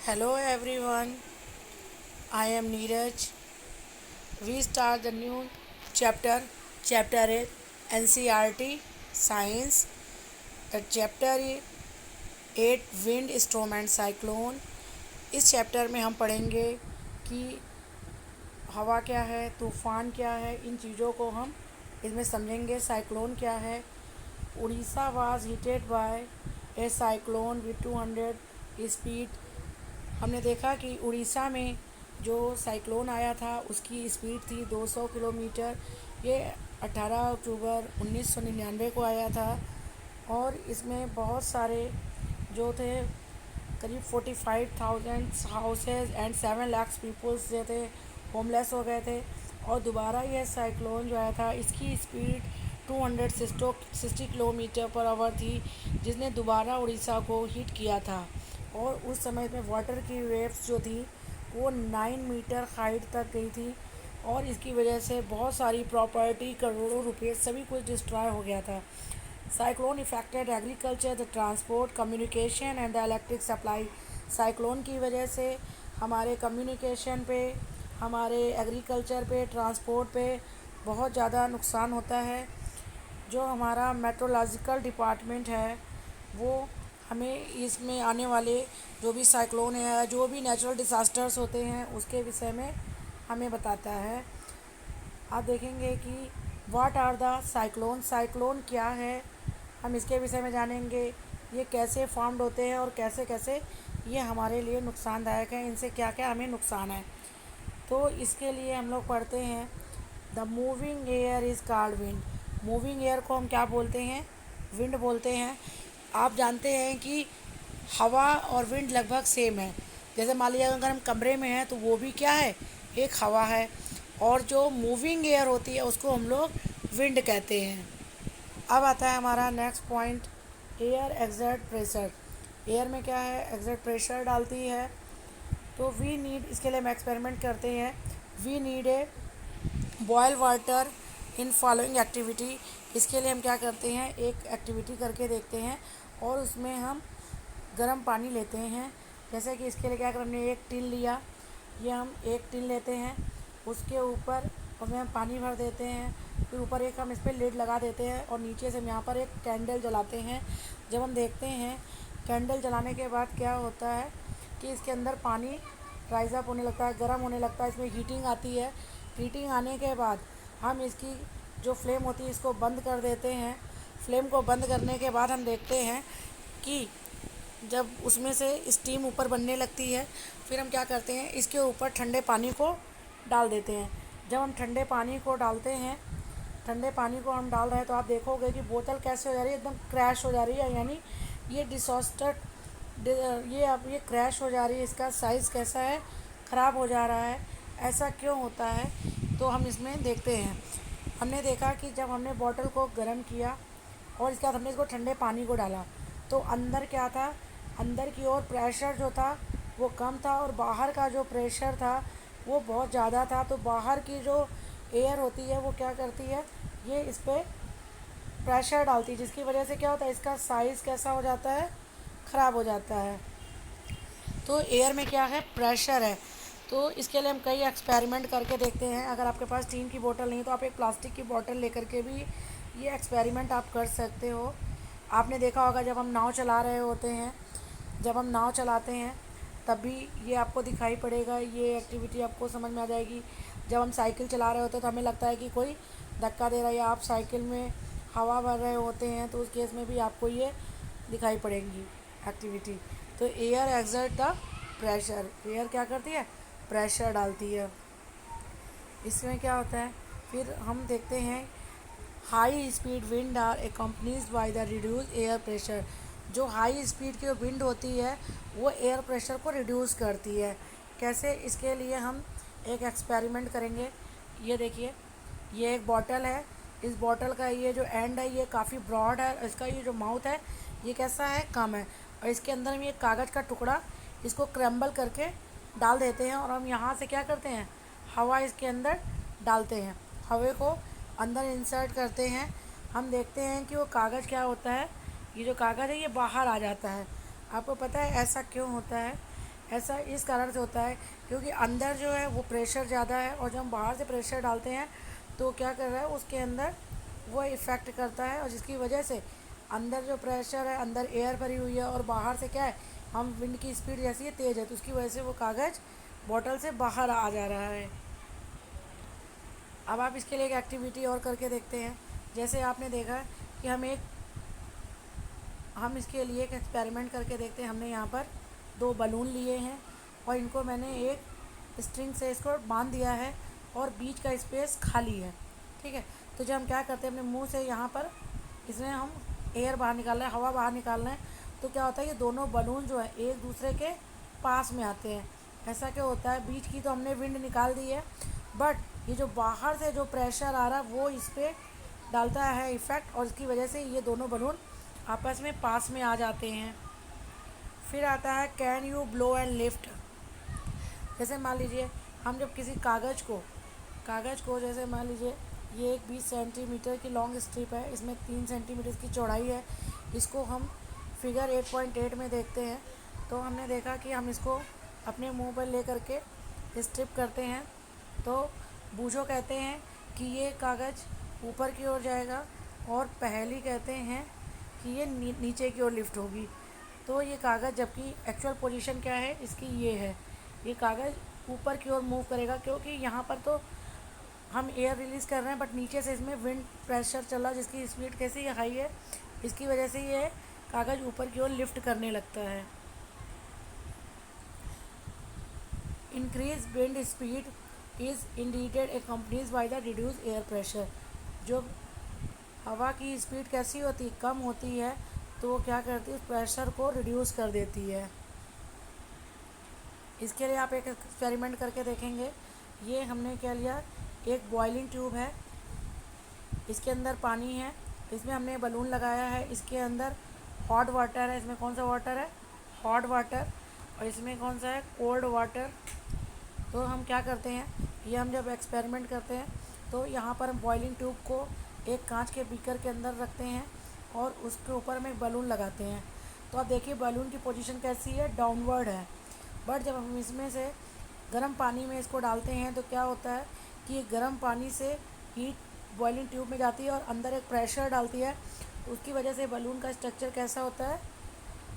Hello everyone, I am Neeraj. We start the new chapter, chapter 8 NCRT Science. The chapter 8 Wind, Storm and Cyclone. इस chapter में हम पढ़ेंगे कि हवा क्या है, तूफ़ान क्या है, इन चीज़ों को हम इसमें समझेंगे। साइक्लोन क्या है। Orissa was hitted by a cyclone with 200 speed. हमने देखा कि उड़ीसा में जो साइक्लोन आया था उसकी स्पीड थी 200 किलोमीटर। ये 18 अक्टूबर 1999 को आया था और इसमें बहुत सारे जो थे करीब 45,000 हाउसेज एंड 7 लाख पीपल्स जो थे होमलेस हो गए थे। और दोबारा यह साइक्लोन जो आया था इसकी स्पीड 260 किलोमीटर पर आवर थी, जिसने दोबारा उड़ीसा को हिट किया था। और उस समय में वाटर की वेव्स जो थी वो 9 मीटर हाइट तक गई थी और इसकी वजह से बहुत सारी प्रॉपर्टी, करोड़ों रुपए, सभी कुछ डिस्ट्रॉय हो गया था। Cyclone affected agriculture, the transport, communication and the electric supply. Cyclone की वजह से हमारे कम्युनिकेशन पे, हमारे एग्रीकल्चर पे, ट्रांसपोर्ट पे बहुत ज़्यादा नुकसान होता है। जो हमारा मेट्रोलॉजिकल डिपार्टमेंट है वो हमें इसमें आने वाले जो भी साइक्लोन है, जो भी नेचुरल डिसास्टर्स होते हैं उसके विषय में हमें बताता है। आप देखेंगे कि what are the cyclone, cyclone क्या है, हम इसके विषय में जानेंगे। ये कैसे फॉर्म्ड होते हैं और कैसे कैसे ये हमारे लिए नुकसानदायक हैं, इनसे क्या क्या हमें नुकसान है। तो इसके लिए हम लोग पढ़ते हैं the moving air is called wind. Moving air को हम क्या बोलते हैं? विंड बोलते हैं। आप जानते हैं कि हवा और विंड लगभग सेम है। जैसे मान लीजिए अगर हम कमरे में हैं तो वो भी क्या है, एक हवा है। और जो मूविंग एयर होती है उसको हम लोग विंड कहते हैं। अब आता है हमारा next point, air exert pressure. Air में क्या है, एक्सर्ट प्रेशर डालती है। तो वी नीड, इसके लिए हम एक्सपेरिमेंट करते हैं। We need a boil water in following activity. इसके लिए हम क्या करते हैं, एक एक्टिविटी करके देखते हैं और उसमें हम गर्म पानी लेते हैं। जैसे कि इसके लिए क्या करें, हमने एक टिन लिया, ये हम एक टिन लेते हैं, उसके ऊपर उसमें हम पानी भर देते हैं, फिर ऊपर एक हम इस पर लिड लगा देते हैं और नीचे से हम यहाँ पर एक कैंडल जलाते हैं। जब हम देखते हैं कैंडल जलाने के बाद क्या होता है कि इसके अंदर पानी राइज अप होने लगता है, गर्म होने लगता है, इसमें हीटिंग आती है। हीटिंग आने के बाद हम इसकी जो फ्लेम होती है इसको बंद कर देते हैं। फ्लेम को बंद करने के बाद हम देखते हैं कि जब उसमें से स्टीम ऊपर बनने लगती है, फिर हम क्या करते हैं, इसके ऊपर ठंडे पानी को डाल देते हैं। जब हम ठंडे पानी को डालते हैं, ठंडे पानी को हम डाल रहे हैं तो आप देखोगे कि बोतल कैसे हो जा रही है, एकदम क्रैश हो जा रही है। यानी ये डिसॉस्टर, ये अब ये क्रैश हो जा रही है। इसका साइज़ कैसा है, ख़राब हो जा रहा है। ऐसा क्यों होता है? तो हम इसमें देखते हैं। हमने देखा कि जब हमने बॉटल को गर्म किया और इसके बाद हमने इसको ठंडे पानी को डाला तो अंदर क्या था, अंदर की ओर प्रेशर जो था वो कम था और बाहर का जो प्रेशर था वो बहुत ज़्यादा था। तो बाहर की जो एयर होती है वो क्या करती है, ये इस पर प्रेशर डालती है, जिसकी वजह से क्या होता है, इसका साइज़ कैसा हो जाता है, ख़राब हो जाता है। तो एयर में क्या है, प्रेशर है। तो इसके लिए हम कई एक्सपेरिमेंट करके देखते हैं। अगर आपके पास स्टीम की बोतल नहीं तो आप एक प्लास्टिक की बोतल लेकर के भी ये एक्सपेरिमेंट आप कर सकते हो। आपने देखा होगा जब हम नाव चला रहे होते हैं, जब हम नाव चलाते हैं तब भी ये आपको दिखाई पड़ेगा, ये एक्टिविटी आपको समझ में आ जाएगी। जब हम साइकिल चला रहे होते हैं तो हमें लगता है कि कोई धक्का दे रहा है या आप साइकिल में हवा भर रहे होते हैं तो उस केस में भी आपको ये दिखाई पड़ेंगी एक्टिविटी। तो air exert the pressure, air क्या करती है, प्रेशर डालती है। इसमें क्या होता है, फिर हम देखते हैं high speed wind are accompanies by the reduce air pressure. जो हाई स्पीड की जो विंड होती है वो एयर प्रेशर को रिड्यूस करती है। कैसे, इसके लिए हम एक एक्सपेरिमेंट करेंगे। ये देखिए, ये एक बॉटल है। इस बॉटल का ये जो एंड है ये काफ़ी ब्रॉड है, इसका ये जो माउथ है ये कैसा है, कम है। और इसके अंदर हम ये कागज़ का टुकड़ा इसको क्रम्बल करके डाल देते हैं और हम यहाँ से क्या करते हैं, हवा इसके अंदर डालते हैं, हवा को अंदर इंसर्ट करते हैं। हम देखते हैं कि वो कागज़ क्या होता है, ये जो कागज़ है ये बाहर आ जाता है। आपको पता है ऐसा क्यों होता है? ऐसा इस कारण से होता है क्योंकि अंदर जो है वो प्रेशर ज़्यादा है, और जब हम बाहर से प्रेशर डालते हैं तो क्या कर रहा है उसके अंदर वो इफ़ेक्ट करता है, और जिसकी वजह से अंदर जो प्रेशर है, अंदर एयर भरी हुई है और बाहर से क्या है, हम विंड की स्पीड जैसी है तेज़ है, तो उसकी वजह से वो कागज़ बॉटल से बाहर आ जा रहा है। अब आप इसके लिए एक एक्टिविटी और करके देखते हैं। जैसे आपने देखा कि हम इसके लिए एक एक्सपेरिमेंट करके देखते हैं। हमने यहाँ पर 2 बलून लिए हैं और इनको मैंने एक स्ट्रिंग से इसको बांध दिया है और बीच का स्पेस खाली है, ठीक है। तो जब हम क्या करते हैं, अपने मुंह से यहाँ पर इसमें हम एयर बाहर निकाल रहे हैं, हवा बाहर निकाल रहे हैं, तो क्या होता है कि दोनों बलून जो है एक दूसरे के पास में आते हैं। ऐसा क्या होता है, बीच की तो हमने विंड निकाल दी है, बट ये जो बाहर से जो प्रेशर आ रहा है वो इस पर डालता है इफ़ेक्ट, और इसकी वजह से ये दोनों बलून आपस में पास में आ जाते हैं। फिर आता है can you blow and lift. जैसे मान लीजिए हम जब किसी कागज़ को जैसे मान लीजिए ये एक 20 सेंटीमीटर की लॉन्ग स्ट्रिप है, इसमें 3 सेंटीमीटर की चौड़ाई है। इसको हम फिगर 8.8 में देखते हैं, तो हमने देखा कि हम इसको अपने मुंह पर ले करके स्ट्रिप करते हैं, तो बूझो कहते हैं कि ये कागज़ ऊपर की ओर जाएगा, और पहेली कहते हैं कि ये नीचे की ओर लिफ्ट होगी। तो ये कागज़, जबकि एक्चुअल पोजीशन क्या है इसकी, ये है, ये कागज़ ऊपर की ओर मूव करेगा, क्योंकि यहाँ पर तो हम एयर रिलीज़ कर रहे हैं, बट नीचे से इसमें विंड प्रेशर चल रहा है जिसकी स्पीड कैसी हाई है, इसकी वजह से ये कागज़ ऊपर की ओर लिफ्ट करने लगता है। Increase wind speed is indicated accompanies by the reduce air pressure. जो हवा की स्पीड कैसी होती, कम होती है, तो वो क्या करती है, उस प्रेशर को रिड्यूस कर देती है। इसके लिए आप एक एक्सपेरिमेंट करके देखेंगे। ये हमने क्या लिया, एक बॉइलिंग ट्यूब है, इसके अंदर पानी है, इसमें हमने बलून लगाया है, इसके अंदर हॉट वाटर है, इसमें कौन सा वाटर है, हॉट वाटर, और इसमें कौन सा है, कोल्ड वाटर। तो हम क्या करते हैं, ये हम जब एक्सपेरिमेंट करते हैं तो यहाँ पर हम बॉइलिंग ट्यूब को एक कांच के बीकर के अंदर रखते हैं और उसके ऊपर हम एक बलून लगाते हैं। तो आप देखिए बलून की पोजीशन कैसी है, डाउनवर्ड है। बट जब हम इसमें से गर्म पानी में इसको डालते हैं तो क्या होता है कि ये गर्म पानी से हीट बॉइलिंग ट्यूब में जाती है और अंदर एक प्रेशर डालती है, तो उसकी वजह से बलून का स्ट्रक्चर कैसा होता है,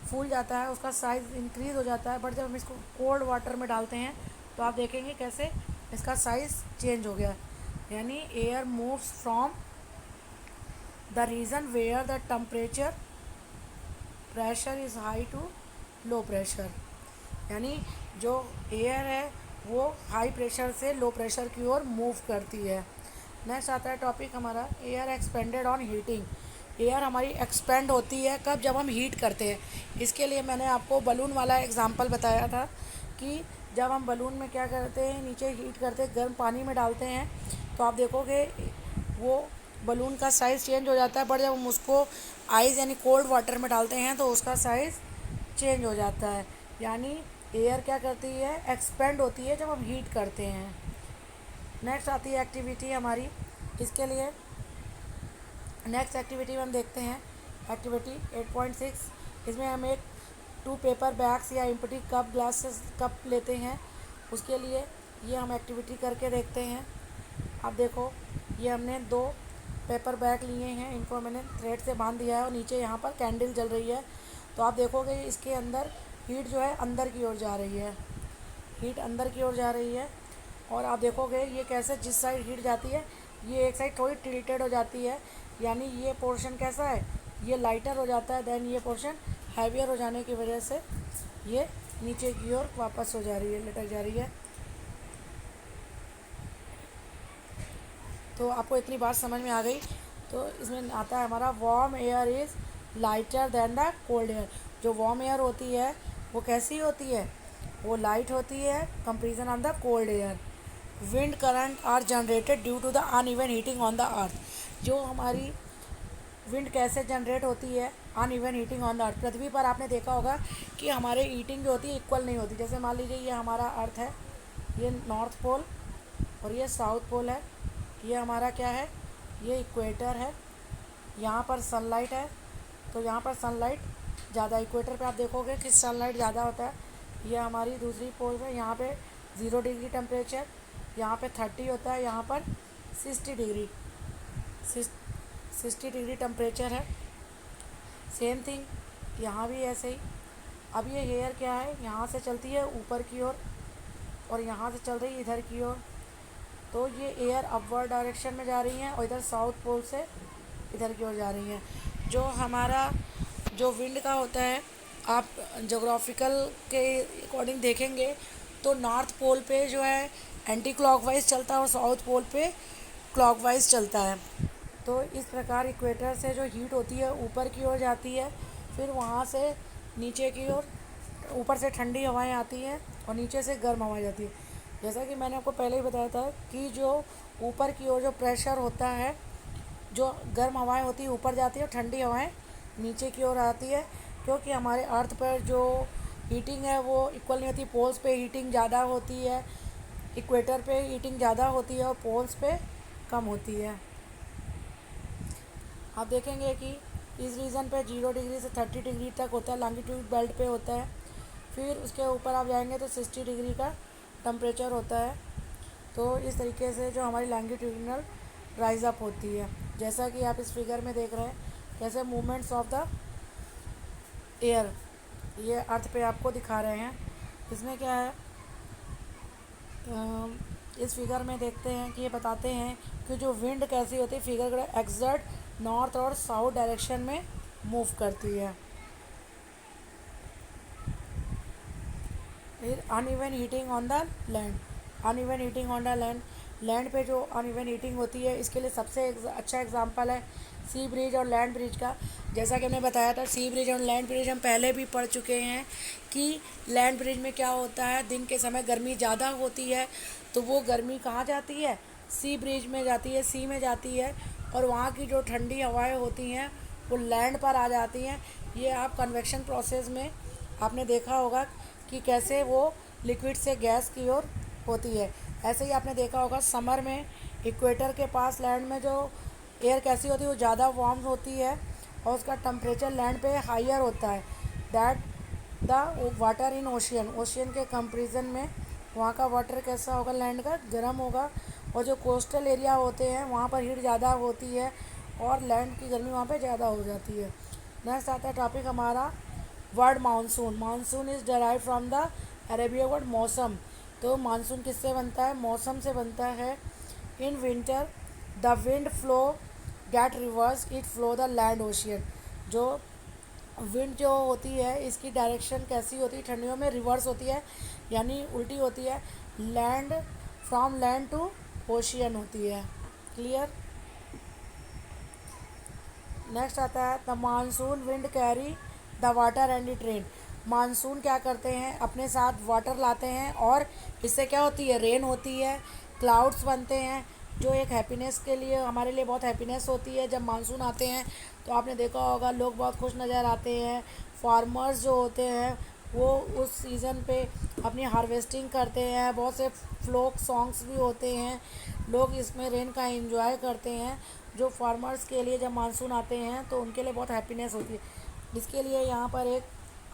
फूल जाता है, उसका साइज़ इंक्रीज़ हो जाता है। बट जब हम इसको कोल्ड वाटर में डालते हैं तो आप देखेंगे कैसे इसका साइज़ चेंज हो गया, यानी air moves from the region where the temperature pressure is high to low pressure, यानी जो एयर है वो हाई प्रेशर से लो प्रेशर की ओर मूव करती है। नेक्स्ट आता है टॉपिक हमारा air expanded on heating. Air हमारी एक्सपेंड होती है कब, जब हम हीट करते हैं। इसके लिए मैंने आपको बलून वाला एग्जांपल बताया था कि जब हम बलून में क्या करते हैं, नीचे हीट करते हैं, गर्म पानी में डालते हैं, तो आप देखोगे वो बलून का साइज़ चेंज हो जाता है। बट जब हम उसको आइस यानी कोल्ड वाटर में डालते हैं तो उसका साइज़ चेंज हो जाता है, यानी एयर क्या करती है, एक्सपेंड होती है जब हम हीट करते हैं। नेक्स्ट आती है एक्टिविटी हमारी। इसके लिए नेक्स्ट एक्टिविटी में हम देखते हैं एक्टिविटी 8.6। इसमें हम एक 2 पेपर बैग्स या एम्प्टी कप ग्लासेस कप लेते हैं। उसके लिए ये हम एक्टिविटी करके देखते हैं। अब देखो ये हमने 2 पेपर बैग लिए हैं, इनको मैंने थ्रेड से बांध दिया है और नीचे यहाँ पर कैंडल जल रही है। तो आप देखोगे इसके अंदर हीट जो है अंदर की ओर जा रही है, हीट अंदर की ओर जा रही है। और आप देखोगे ये कैसे, जिस साइड हीट जाती है ये एक साइड थोड़ी टिल्टेड हो जाती है, यानी ये पोर्शन कैसा है, ये लाइटर हो जाता है, देन ये पोर्शन हैवियर हो जाने की वजह से ये नीचे की ओर वापस हो जा रही है, लटक जा रही है। तो आपको इतनी बात समझ में आ गई। तो इसमें आता है हमारा warm air is lighter then the cold air. जो वार्म एयर होती है वो कैसी होती है, वो लाइट होती है comparison on the cold air. Wind current are generated due to the uneven heating on the earth. जो हमारी विंड कैसे जनरेट होती है, uneven heating on the earth. पृथ्वी पर आपने देखा होगा कि हमारे हीटिंग जो होती है इक्वल नहीं होती। जैसे मान लीजिए ये हमारा अर्थ है, ये नॉर्थ पोल और ये साउथ पोल है, ये हमारा क्या है, ये इक्वेटर है। यहाँ पर सनलाइट है, तो यहाँ पर सनलाइट ज़्यादा, इक्वेटर पे आप देखोगे कि सनलाइट ज़्यादा होता है, ये हमारी दूसरी पोल है। यहाँ पे 0 डिग्री टेम्परेचर, यहाँ पे 30 होता है, यहाँ पर 60 डिग्री 60 डिग्री टेम्परेचर है। सेम थिंग यहाँ भी ऐसे ही। अब ये हेयर क्या है, यहाँ से चलती है ऊपर की ओर और यहाँ से चल रही है इधर की ओर। तो ये एयर अपवर्ड डायरेक्शन में जा रही हैं और इधर साउथ पोल से इधर की ओर जा रही हैं। जो हमारा जो विंड का होता है, आप जोग्राफिकल के अकॉर्डिंग देखेंगे तो नॉर्थ पोल पे जो है एंटी क्लॉकवाइज चलता है और साउथ पोल पे क्लॉकवाइज चलता है। तो इस प्रकार इक्वेटर से जो हीट होती है ऊपर की ओर जाती है, फिर वहाँ से नीचे की ओर, ऊपर से ठंडी हवाएं आती हैं और नीचे से गर्म हवाएं जाती है। जैसा कि मैंने आपको पहले ही बताया था कि जो ऊपर की ओर जो प्रेशर होता है, जो गर्म हवाएं होती है ऊपर जाती है और ठंडी हवाएं नीचे की ओर आती है, क्योंकि हमारे अर्थ पर जो हीटिंग है वो इक्वल नहीं होती। पोल्स पे हीटिंग ज़्यादा होती है, इक्वेटर पे हीटिंग ज़्यादा होती है और पोल्स पे कम होती है। आप देखेंगे कि इस रीजन पे 0 डिग्री से 30 डिग्री तक होता है, लॉन्गिट्यूड बेल्ट पे होता है। फिर उसके ऊपर आप जाएंगे तो 60 डिग्री का टेम्परेचर होता है। तो इस तरीके से जो हमारी लॉन्गिट्यूडिनल राइज अप होती है, जैसा कि आप इस फिगर में देख रहे हैं कैसे मूवमेंट्स ऑफ द एयर ये अर्थ पे आपको दिखा रहे हैं। इसमें क्या है, इस फिगर में देखते हैं कि ये बताते हैं कि जो विंड कैसी होती है, फिगर एक्सर्ट नॉर्थ और साउथ डायरेक्शन में मूव करती है। फिर uneven heating on the land, uneven heating on the land, land पे जो अनइवन हीटिंग होती है इसके लिए सबसे अच्छा एग्जांपल है सी ब्रिज और लैंड ब्रिज का। जैसा कि हमने बताया था, सी ब्रिज और लैंड ब्रिज हम पहले भी पढ़ चुके हैं कि लैंड ब्रिज में क्या होता है, दिन के समय गर्मी ज़्यादा होती है तो वो गर्मी कहाँ जाती है, सी ब्रिज में जाती है, सी में जाती है, और वहाँ की जो ठंडी हवाएं होती हैं वो लैंड पर आ जाती हैं। ये आप कन्वेक्शन प्रोसेस में आपने देखा होगा कि कैसे वो लिक्विड से गैस की ओर होती है। ऐसे ही आपने देखा होगा समर में इक्वेटर के पास लैंड में जो एयर कैसी होती है, वो ज़्यादा वार्म होती है और उसका टेम्परेचर लैंड पे हायर होता है that the water in ocean, ocean के कंपेरिजन में वहाँ का वाटर कैसा होगा, लैंड का गर्म होगा। और जो कोस्टल एरिया होते हैं वहाँ पर हीट ज़्यादा होती है और लैंड की गर्मी वहाँ पे ज़्यादा हो जाती है। नेक्स्ट आता है टॉपिक हमारा word monsoon. Monsoon is derive from the Arabia word मौसम। तो मानसून किससे बनता है, मौसम से बनता है। In winter the wind flow get reverse it flow the land ocean. जो विंड जो होती है इसकी डायरेक्शन कैसी होती है, ठंडियों में रिवर्स होती है, यानी उल्टी होती है, land from land to ocean होती है। क्लियर। नेक्स्ट आता है the monsoon wind carry the water and the train. Monsoon क्या करते हैं, अपने साथ वाटर लाते हैं और इससे क्या होती है, रेन होती है, क्लाउड्स बनते हैं, जो एक हैप्पीनेस के लिए, हमारे लिए बहुत हैप्पीनेस होती है जब मानसून आते हैं। तो आपने देखा होगा लोग बहुत खुश नज़र आते हैं। फार्मर्स जो होते हैं वो उस सीज़न पे अपनी हार्वेस्टिंग करते हैं, बहुत से फ्लोक सॉन्ग्स भी होते हैं, लोग इसमें रेन का एंजॉय करते हैं। जो फार्मर्स के लिए जब मानसून आते हैं तो उनके लिए बहुत हैप्पीनेस होती है। इसके लिए यहाँ पर एक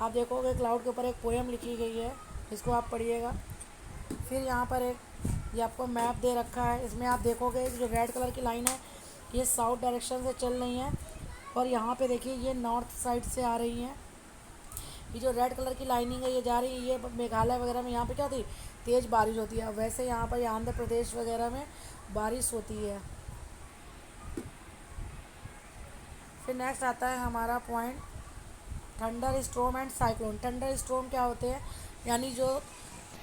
आप देखोगे क्लाउड के ऊपर एक पोएम लिखी गई है, इसको आप पढ़िएगा। फिर यहाँ पर एक ये आपको मैप दे रखा है, इसमें आप देखोगे जो रेड कलर की लाइन है ये साउथ डायरेक्शन से चल रही है और यहाँ पे देखिए ये नॉर्थ साइड से आ रही हैं। ये जो रेड कलर की लाइनिंग है ये जा रही है, ये मेघालय वगैरह में यहाँ पे क्या होती है, तेज़ बारिश होती है। वैसे यहाँ पर आंध्र प्रदेश वगैरह में बारिश होती है। फिर नेक्स्ट आता है हमारा point thunder storm and cyclone. Thunder storm क्या होते हैं, यानी जो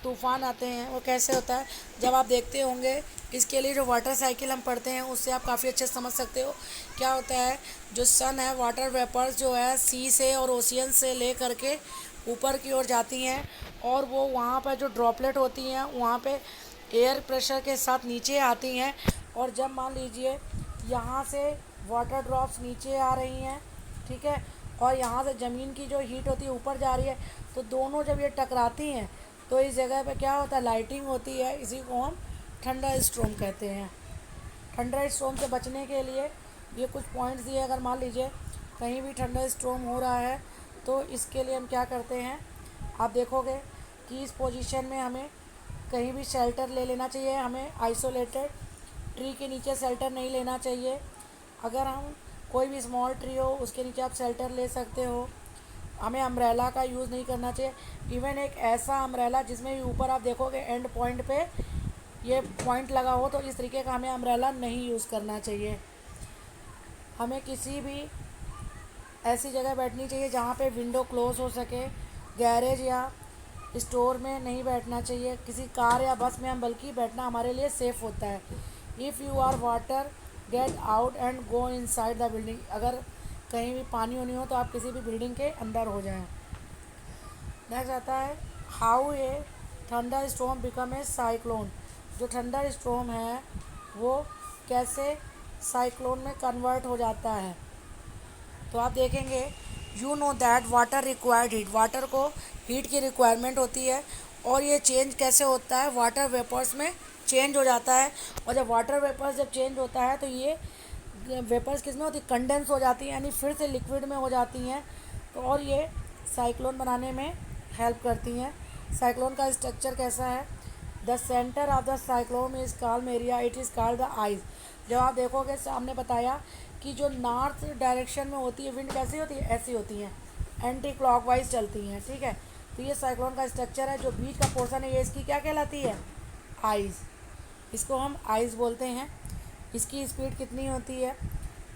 तूफ़ान आते हैं वो कैसे होता है, जब आप देखते होंगे इसके लिए जो वाटर साइकिल हम पढ़ते हैं उससे आप काफ़ी अच्छे से समझ सकते हो। क्या होता है, जो सन है, वाटर वेपर्स जो है सी से और ओशियन से ले करके ऊपर की ओर जाती हैं और वो वहाँ पर जो ड्रॉपलेट होती हैं वहाँ पे एयर प्रेशर के साथ नीचे आती हैं। और जब मान लीजिए यहाँ से वाटर ड्रॉप्स नीचे आ रही हैं, ठीक है, और यहाँ से ज़मीन की जो हीट होती है ऊपर जा रही है, तो दोनों जब ये टकराती हैं तो इस जगह पे क्या होता है, लाइटिंग होती है। इसी को हम थंडर स्टॉर्म कहते हैं। थंडर स्टॉर्म से बचने के लिए ये कुछ पॉइंट्स दिए, अगर मान लीजिए कहीं भी थंडर स्टॉर्म हो रहा है तो इसके लिए हम क्या करते हैं, आप देखोगे कि इस पोजीशन में हमें कहीं भी शेल्टर ले लेना चाहिए, हमें आइसोलेटेड ट्री के नीचे शेल्टर नहीं लेना चाहिए। अगर हम कोई भी स्मॉल ट्री हो उसके नीचे आप शेल्टर ले सकते हो। हमें अम्ब्रेला का यूज़ नहीं करना चाहिए। इवन एक ऐसा अम्ब्रेला जिसमें भी ऊपर आप देखोगे एंड पॉइंट पे ये पॉइंट लगा हो, तो इस तरीके का हमें अम्ब्रेला नहीं यूज़ करना चाहिए। हमें किसी भी ऐसी जगह बैठनी चाहिए जहाँ पे विंडो क्लोज हो सके। गैरेज या स्टोर में नहीं बैठना चाहिए। किसी कार या बस में हम बल्कि बैठना हमारे लिए सेफ़ होता है। If you are water get out and go inside the building. अगर कहीं भी पानी होनी हो तो आप किसी भी बिल्डिंग के अंदर हो जाएं। नेक्स्ट आता है how a thunder storm become a cyclone. जो थंडर स्टॉर्म है वो कैसे साइक्लोन में कन्वर्ट हो जाता है। तो आप देखेंगे you know that water required heat. Water को हीट की रिक्वायरमेंट होती है और ये चेंज कैसे होता है, वाटर वेपर्स में चेंज हो जाता है। और जब वाटर वेपर्स जब चेंज होता है तो ये वेपर्स किस में होती है, कंडेंस हो जाती हैं, यानी फिर से लिक्विड में हो जाती हैं। तो और ये साइक्लोन बनाने में हेल्प करती हैं। साइक्लोन का स्ट्रक्चर कैसा है, the centre of the cyclone is called area, it is called the eyes. जब आप देखोगे सामने बताया कि जो नॉर्थ डायरेक्शन में होती है विंड कैसी होती है, ऐसी होती हैं, एंटी क्लॉकवाइज चलती हैं, ठीक है। तो ये साइक्लोन का स्ट्रक्चर है। जो बीच का पोर्शन है ये इसकी क्या कहलाती है, आइज। इसको हम आइज बोलते हैं। इसकी स्पीड कितनी होती है,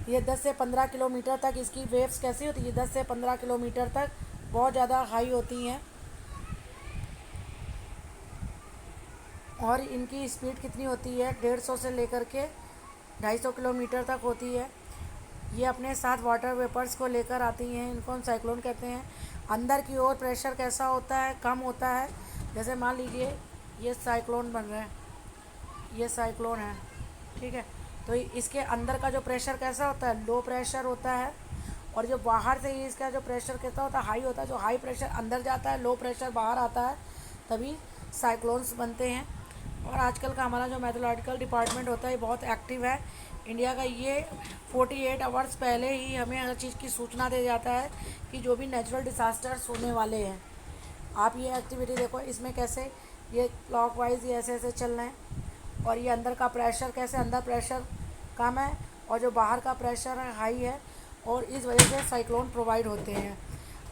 ये 10 से 15 किलोमीटर तक इसकी वेव्स कैसी होती है, 10 से 15 किलोमीटर तक बहुत ज़्यादा हाई होती हैं। और इनकी स्पीड कितनी होती है, 150 से लेकर के 250 किलोमीटर तक होती है। ये अपने साथ वाटर वेपर्स को लेकर आती हैं, इनको हम साइक्लोन कहते हैं। अंदर की ओर प्रेशर कैसा होता है, कम होता है। जैसे मान लीजिए ये साइक्लोन बन रहा है, ये साइक्लोन है, ठीक है। तो इसके अंदर का जो प्रेशर कैसा होता है, लो प्रेशर होता है। और जो बाहर से ही इसका जो प्रेशर कैसा होता है, हाई होता है। जो हाई प्रेशर अंदर जाता है, लो प्रेशर बाहर आता है, तभी साइक्लोन्स बनते हैं। और आजकल का हमारा जो मेट्रोलॉजिकल डिपार्टमेंट होता है ये बहुत एक्टिव है। इंडिया का ये 48 आवर्स पहले ही हमें हर चीज़ की सूचना दे जाता है कि जो भी नेचुरल डिसास्टर्स होने वाले हैं। आप ये एक्टिविटी देखो, इसमें कैसे ये क्लॉकवाइज ये ऐसे ऐसे चल रहे हैं। और ये अंदर का प्रेशर कैसे, अंदर प्रेशर कम है और जो बाहर का प्रेशर है हाई है, और इस वजह से साइक्लोन प्रोवाइड होते हैं।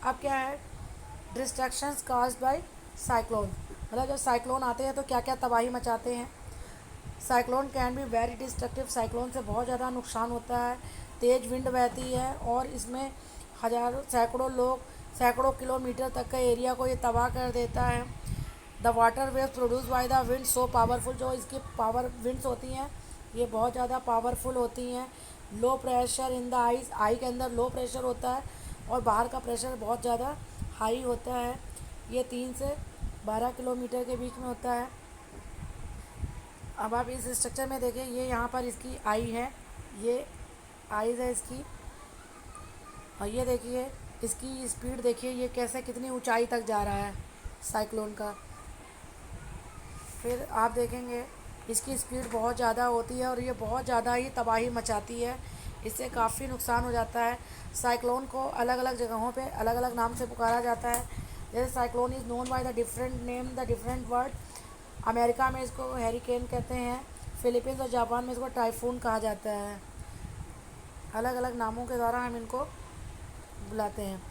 अब क्या है, डिस्ट्रक्शंस काज्ड बाय साइक्लोन। मतलब जब साइक्लोन आते हैं तो क्या क्या तबाही मचाते हैं। Cyclone can be very destructive. Cyclone से बहुत ज़्यादा नुकसान होता है। तेज़ विंड बहती है और इसमें हज़ारों सैकड़ों लोग सैकड़ों किलोमीटर तक का एरिया को ये तबाह कर देता है। The water waves produce by the wind so powerful. जो इसकी पावर विंड्स होती हैं ये बहुत ज़्यादा पावरफुल होती हैं। Low pressure in the eyes. Eye के अंदर लो प्रेशर होता है और बाहर का प्रेशर बहुत ज़्यादा हाई होता है। ये 3 से 12 किलोमीटर के बीच में होता है। अब आप इस स्ट्रक्चर में देखें, ये यहाँ पर इसकी आई है, ये आइज है इसकी। और ये देखिए इसकी स्पीड देखिए, ये कैसे कितनी ऊंचाई तक जा रहा है साइक्लोन का। फिर आप देखेंगे इसकी स्पीड बहुत ज़्यादा होती है और ये बहुत ज़्यादा ही तबाही मचाती है। इससे काफ़ी नुकसान हो जाता है। साइक्लोन को अलग अलग जगहों पे अलग अलग नाम से पुकारा जाता है। जैसे cyclone is known by the different name, the different word. America में इसको हैरिकेन कहते हैं, फिलीपींस और जापान में इसको टाइफून कहा जाता है। अलग अलग नामों के द्वारा हम इनको बुलाते हैं।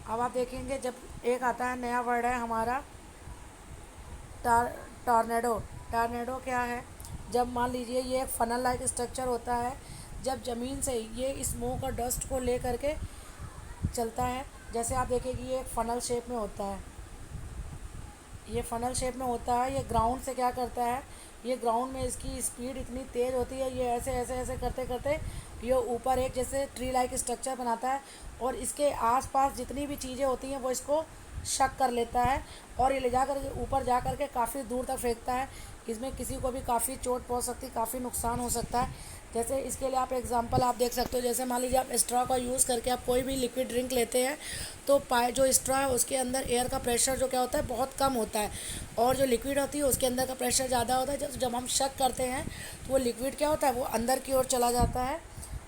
अब आप देखेंगे जब एक आता है नया वर्ड है हमारा टॉर्नेडो। टॉर्नेडो क्या है, जब मान लीजिए ये एक फनल लाइक स्ट्रक्चर होता है। जब ज़मीन से ये स्मोक और डस्ट को ले करके चलता है, जैसे आप देखिए कि ये एक फ़नल शेप में होता है, ये फ़नल शेप में होता है। ये ग्राउंड से क्या करता है, ये ग्राउंड में इसकी स्पीड इतनी तेज़ होती है, ये ऐसे ऐसे ऐसे करते करते ये ऊपर एक जैसे ट्री लाइक स्ट्रक्चर बनाता है। और इसके आसपास जितनी भी चीज़ें होती हैं वो इसको शक कर लेता है और ये ले जा कर के ऊपर जा कर के काफ़ी दूर तक फेंकता है। इसमें किसी को भी काफ़ी चोट पहुंच सकती है, काफ़ी नुकसान हो सकता है। जैसे इसके लिए आप एग्जांपल आप देख सकते हो, जैसे मान लीजिए आप स्ट्रॉ का यूज़ करके आप कोई भी लिक्विड ड्रिंक लेते हैं तो जो स्ट्रॉ है उसके अंदर एयर का प्रेशर जो क्या होता है बहुत कम होता है, और जो लिक्विड होती है उसके अंदर का प्रेशर ज़्यादा होता है। जब हम शक करते हैं तो वो लिक्विड क्या होता है, वो अंदर की ओर चला जाता है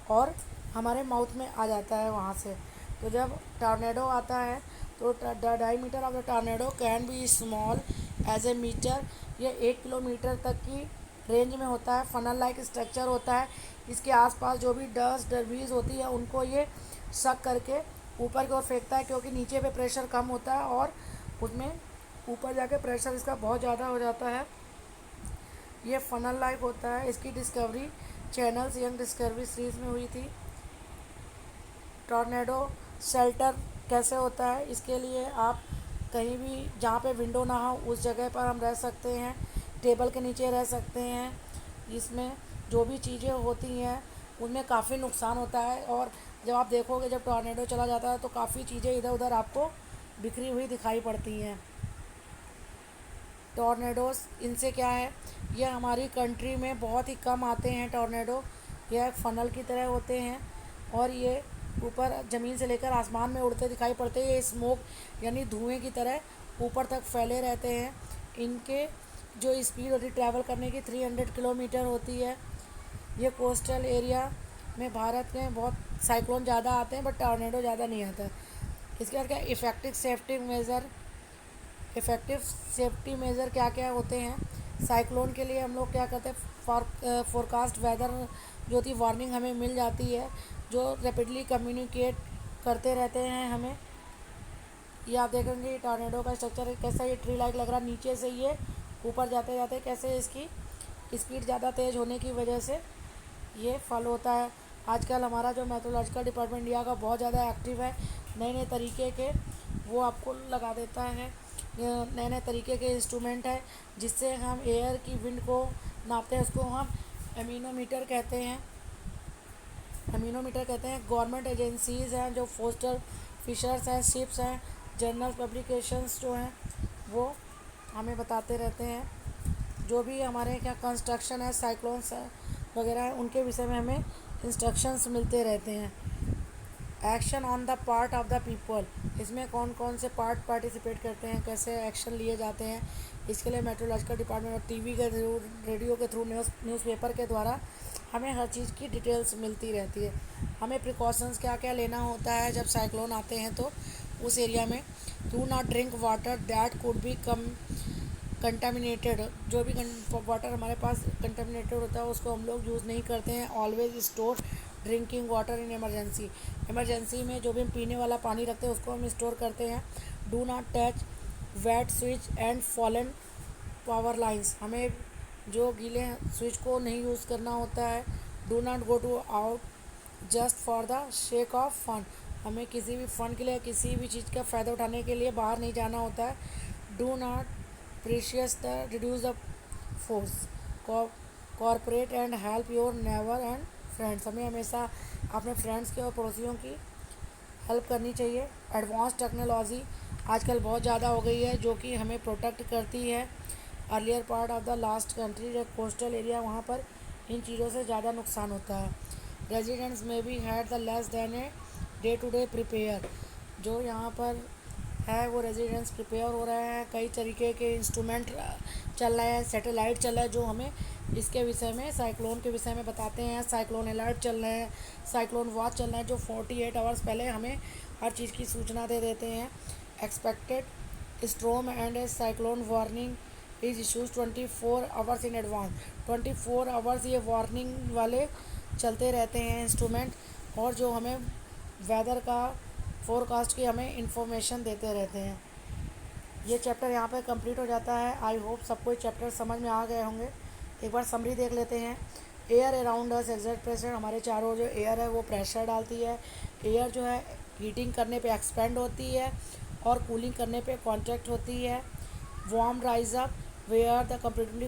और हमारे माउथ में आ जाता है वहाँ से। तो जब टॉर्नेडो आता है तो the diameter of the tornado can be small, as a metre. ये 1 किलोमीटर तक की रेंज में होता है। फनल लाइक स्ट्रक्चर होता है। इसके आसपास जो भी डस्ट डरबीज होती है उनको ये सक करके ऊपर की ओर फेंकता है, क्योंकि नीचे पे प्रेशर कम होता है और उसमें ऊपर जाके प्रेशर इसका बहुत ज़्यादा हो जाता है। ये फनल लाइक होता है। इसकी discovery channels young discovery series में हुई थी। टॉर्नेडो शेल्टर कैसे होता है, इसके लिए आप कहीं भी जहाँ पे विंडो ना हो उस जगह पर हम रह सकते हैं। टेबल के नीचे रह सकते हैं। इसमें जो भी चीज़ें होती हैं उनमें काफ़ी नुकसान होता है, और जब आप देखोगे जब टॉर्नेडो चला जाता है तो काफ़ी चीज़ें इधर उधर आपको बिखरी हुई दिखाई पड़ती हैं। टॉर्नेडोस इनसे क्या है, ये हमारी कंट्री में बहुत ही कम आते हैं टॉर्नेडो। यह एक फ़नल की तरह होते हैं और ये ऊपर ज़मीन से लेकर आसमान में उड़ते दिखाई पड़ते हैं। ये स्मोक यानी धुएं की तरह ऊपर तक फैले रहते हैं। इनके जो स्पीड होती है ट्रैवल करने की 300 किलोमीटर होती है। ये कोस्टल एरिया में भारत में बहुत साइक्लोन ज़्यादा आते हैं, बट टॉर्नेडो ज़्यादा नहीं आता है। इसके बाद क्या इफ़ेक्टिव सेफ्टी मेज़र क्या क्या होते हैं। साइक्लोन के लिए हम लोग क्या करते हैं, फोरकास्ट वेदर जो होती है वार्निंग हमें मिल जाती है, जो रैपिडली कम्युनिकेट करते रहते हैं हमें। ये आप देखेंगे टॉर्नेडो का स्ट्रक्चर कैसा, ये ट्री लाइक लग रहा है। नीचे से ये ऊपर जाते जाते कैसे इसकी स्पीड ज़्यादा तेज़ होने की वजह से ये फल होता है। आजकल हमारा जो मेट्रोलॉजिकल डिपार्टमेंट इंडिया का बहुत ज़्यादा एक्टिव है। नए नए तरीके के वो आपको लगा देता है। नए नए तरीके के इंस्ट्रूमेंट है जिससे हम एयर की विंड को नापते हैं, उसको हम एमिनोमीटर कहते हैं। गवर्नमेंट एजेंसीज़ हैं जो फोस्टर फिशर्स हैं, शिप्स हैं, जर्नल पब्लिकेशंस जो हैं वो हमें बताते रहते हैं। जो भी हमारे क्या कंस्ट्रक्शन है, साइक्लोन्स है वगैरह है, उनके विषय में हमें इंस्ट्रक्शंस मिलते रहते हैं। Action on the part of the people, इसमें कौन कौन से पार्ट पार्टिसिपेट करते हैं, कैसे एक्शन लिए जाते हैं, इसके लिए मेट्रोलॉजिकल डिपार्टमेंट और टीवी के थ्रू, रेडियो के थ्रू, न्यूज़पेपर के द्वारा हमें हर चीज़ की डिटेल्स मिलती रहती है। हमें प्रिकॉशंस क्या क्या लेना होता है जब साइक्लोन आते हैं तो उस एरिया में। Do not drink water that could be contaminated, जो भी वाटर हमारे पास कंटामिनेटेड होता है उसको हम लोग यूज़ नहीं करते हैं। Always store drinking water in emergency में जो भी हम पीने वाला पानी रखते हैं उसको हम स्टोर करते हैं। Do not touch wet switch and fallen power lines, हमें जो गीले स्विच को नहीं यूज़ करना होता है। Do not go to out just for the shake of fun, हमें किसी भी फ़न के लिए किसी भी चीज़ का फ़ायदा उठाने के लिए बाहर नहीं जाना होता है। Do not precious the reduce the force corporate and help your never and friends, हमें हमेशा अपने फ्रेंड्स के और पड़ोसियों की हेल्प करनी चाहिए। एडवांस टेक्नोलॉजी आजकल बहुत ज़्यादा हो गई है जो कि हमें प्रोटेक्ट करती है। Earlier part of the last country जो कोस्टल एरिया, वहाँ पर इन चीज़ों से ज़्यादा नुकसान होता है। रेजिडेंट्स में भी had the less than a day to day prepare, जो यहाँ पर है वो रेजिडेंट्स प्रिपेयर हो रहे हैं। कई तरीके के इंस्ट्रूमेंट चल रहे हैं, सैटेलाइट चल रहा है जो हमें इसके विषय में, साइक्लोन के विषय में बताते हैं। साइक्लोन अलर्ट चल रहे हैं, साइक्लोन वॉच चल रहे हैं जो 48 आवर्स पहले हमें हर चीज़ की सूचना दे देते हैं। Expected storm and A cyclone warning is issues 24 hours in advance, 24 hours ये वार्निंग वाले चलते रहते हैं इंस्ट्रूमेंट, और जो हमें वेदर का फोरकास्ट की हमें इंफॉर्मेशन देते रहते हैं। ये चैप्टर यहाँ पर कंप्लीट हो जाता है। आई होप सबको ये चैप्टर समझ में आ गए होंगे। एक बार समरी देख लेते हैं। Air around us exert pressure, हमारे चारों जो एयर है वो प्रेशर डालती है। एयर जो है हीटिंग करने पे एक्सपेंड होती है और कूलिंग करने पे कॉन्ट्रैक्ट होती है। Warm rise up where the comparatively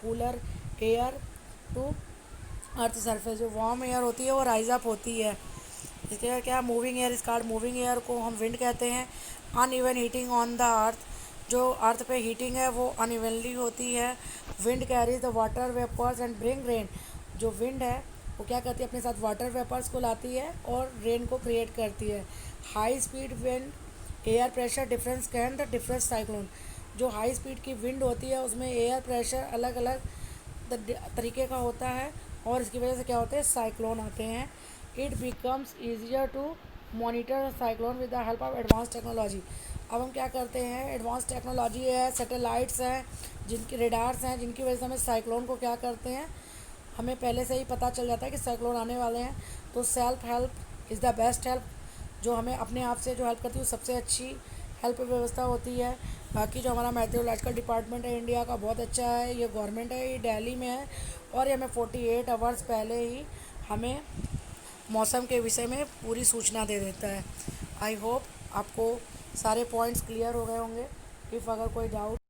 cooler air to earth surface, जो वार्म एयर होती है वो राइज अप होती है। इसके क्या moving air is called, moving air को हम विंड कहते हैं। Uneven heating on the earth, जो अर्थ पे हीटिंग है वो अनइवनली होती है। Wind carries the water vapours and bring rain, जो विंड है वो क्या करती है अपने साथ वाटर वेपर्स को लाती है और रेन को क्रिएट करती है। High speed wind air pressure difference can the difference cyclone, जो हाई स्पीड की विंड होती है उसमें एयर प्रेशर अलग अलग तरीके का होता है और इसकी वजह से क्या होते हैं, साइक्लोन आते हैं। It becomes easier to monitor cyclone with the help of advance technology, अब हम क्या करते हैं, एडवांस टेक्नोलॉजी है, सैटेलाइट्स हैं, जिनकी रेडार्स हैं, जिनकी वजह से हमें साइक्लोन को क्या करते हैं, हमें पहले से ही पता चल जाता है कि साइक्लोन आने वाले हैं। तो self help is the best help, जो हमें अपने आप से जो हेल्प करती है वो सबसे अच्छी हेल्प व्यवस्था होती है। बाकी जो हमारा मेट्रोलॉजिकल डिपार्टमेंट है इंडिया का, बहुत अच्छा है। ये गवर्नमेंट है, ये दिल्ली में है, और ये हमें 48 आवर्स पहले ही हमें मौसम के विषय में पूरी सूचना दे देता है। आई होप आपको सारे पॉइंट्स क्लियर हो गए होंगे। इफ़ अगर कोई डाउट